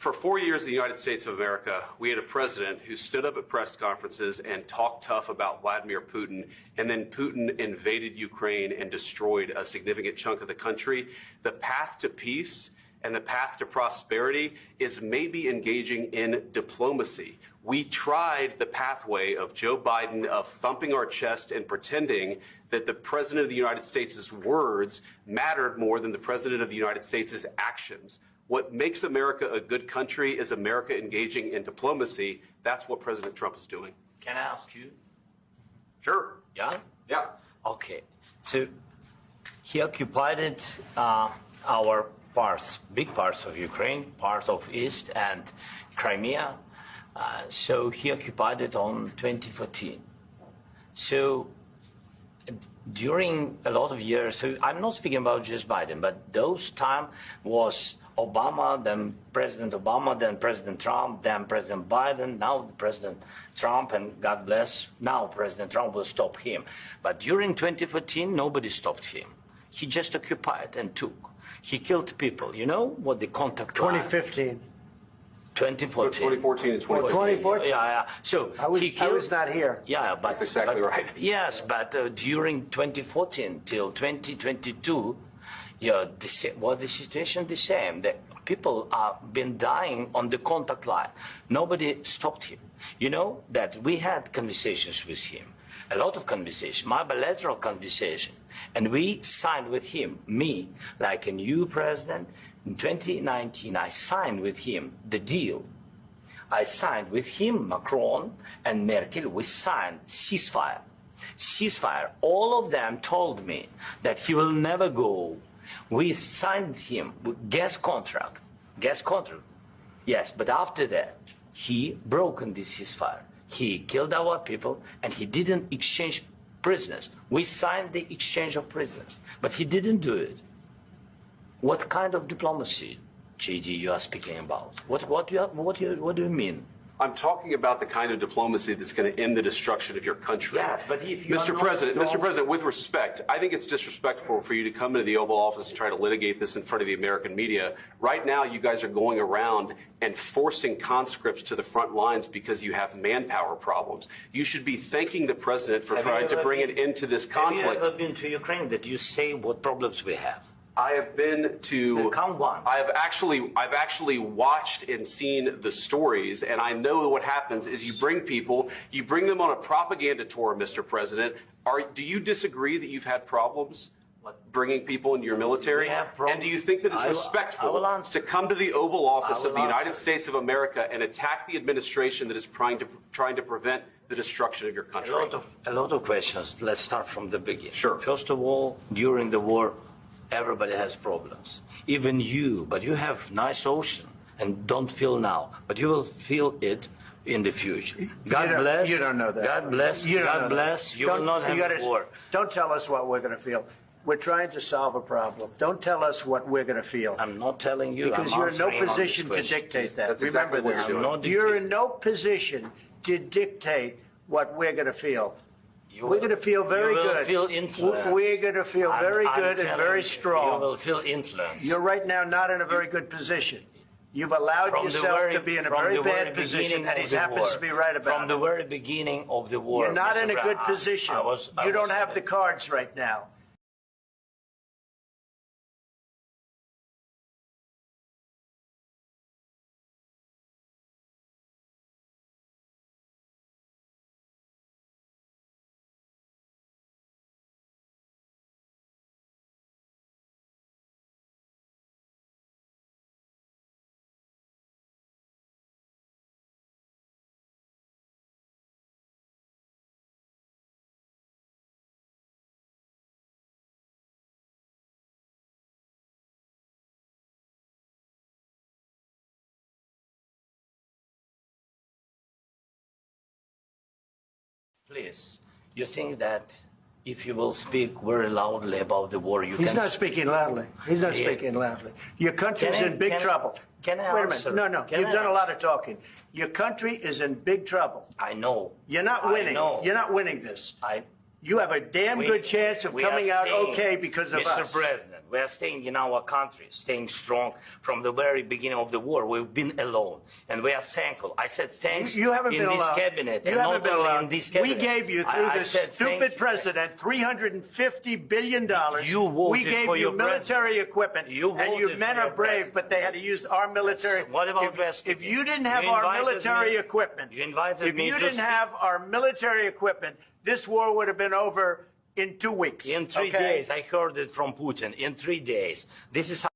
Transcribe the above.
For 4 years in the United States of America, we had a president who stood up at press conferences and talked tough about Vladimir Putin, and then Putin invaded Ukraine and destroyed a significant chunk of the country. The path to peace and the path to prosperity is maybe engaging in diplomacy. We tried the pathway of Joe Biden of thumping our chest and pretending that the President of the United States' words mattered more than the President of the United States' actions. What makes America a good country is America engaging in diplomacy. That's what President Trump is doing. Can I ask you? Sure. Yeah? Yeah. Okay. So he occupied our parts, big parts of Ukraine, parts of East and Crimea. So he occupied it on 2014. So during a lot of years, so I'm not speaking about just Biden, but those time was Obama, then President Obama, then President Trump, then President Biden, now President Trump, and God bless, now President Trump will stop him. But during 2014, nobody stopped him. He just occupied and took. He killed people. You know what the contact 2015. 2014 2014. and 2014. 2014? Yeah. So I was not here. Yeah, but that's exactly right. Yes, but during 2014 till 2022, the situation the same. The people have been dying on the contact line. Nobody stopped him. You know that we had conversations with him, a lot of conversation, my bilateral conversation, and we signed with him, me, like a new president. In 2019, I signed with him the deal. I signed with him, Macron and Merkel, we signed ceasefire. Ceasefire. All of them told me that he will never go. We signed him with gas contract. Yes, but after that, he broken this ceasefire. He killed our people and he didn't exchange prisoners. We signed the exchange of prisoners, but he didn't do it. What kind of diplomacy, JD, you are speaking about? What do you mean? I'm talking about the kind of diplomacy that's going to end the destruction of your country. Yes, but if you Mr. President, with respect, I think it's disrespectful for you to come into the Oval Office and try to litigate this in front of the American media. Right now, you guys are going around and forcing conscripts to the front lines because you have manpower problems. You should be thanking the President for trying to bring an end to this conflict. Have you ever been to Ukraine that you say what problems we have? I have been to. Come once. I've actually watched and seen the stories, and I know what happens is you bring them on a propaganda tour, Mr. President. Do you disagree that you've had problems bringing people into your military? And do you think that it's respectful to come to the Oval Office of the United States of America and attack the administration that is trying to prevent the destruction of your country? A lot of questions. Let's start from the beginning. Sure. First of all, during the war, everybody has problems, even you, but you have nice ocean and don't feel now, but you will feel it in the future. God bless. You don't know that. God bless. God bless. You will not have war. Don't tell us what we're going to feel. We're trying to solve a problem. Don't tell us what we're going to feel. I'm not telling you. Because you're in no position to dictate that. That's exactly Remember what this. You're in no position to dictate what we're going to feel. We're going to feel very good. You will feel influence. We're going to feel very good and very strong. You will feel influence. You're right now not in a very good position. You've allowed yourself to be in a very bad position, and he happens to be right about it. From the very beginning of the war. You're not in a good position. You don't have the cards right now. Please, you think that if you will speak very loudly about the war, you can... He's not speaking loudly. He's not speaking loudly. Your country is in big trouble. Can I Wait answer? a minute. No. You've done a lot of talking. Your country is in big trouble. I know. You're not winning. I know. You're not winning this. You have a damn good chance of coming out okay because of us. Mr. President, We are staying in our country, staying strong from the very beginning of the war. We've been alone, and we are thankful. I said thanks you haven't in been this alone. cabinet, You and haven't not been only alone. in this cabinet. We gave you, through I this said thank stupid you. president, $350 billion. You voted we gave for you your military president. equipment, You and you voted men for are your brave, president. but they had to use our military. What about West if Virginia? you didn't have You our invited military me- equipment, you invited if me you to didn't speak. have our military equipment, this war would have been over in 2 weeks. In 3 okay? days, I heard it from Putin. In 3 days. This is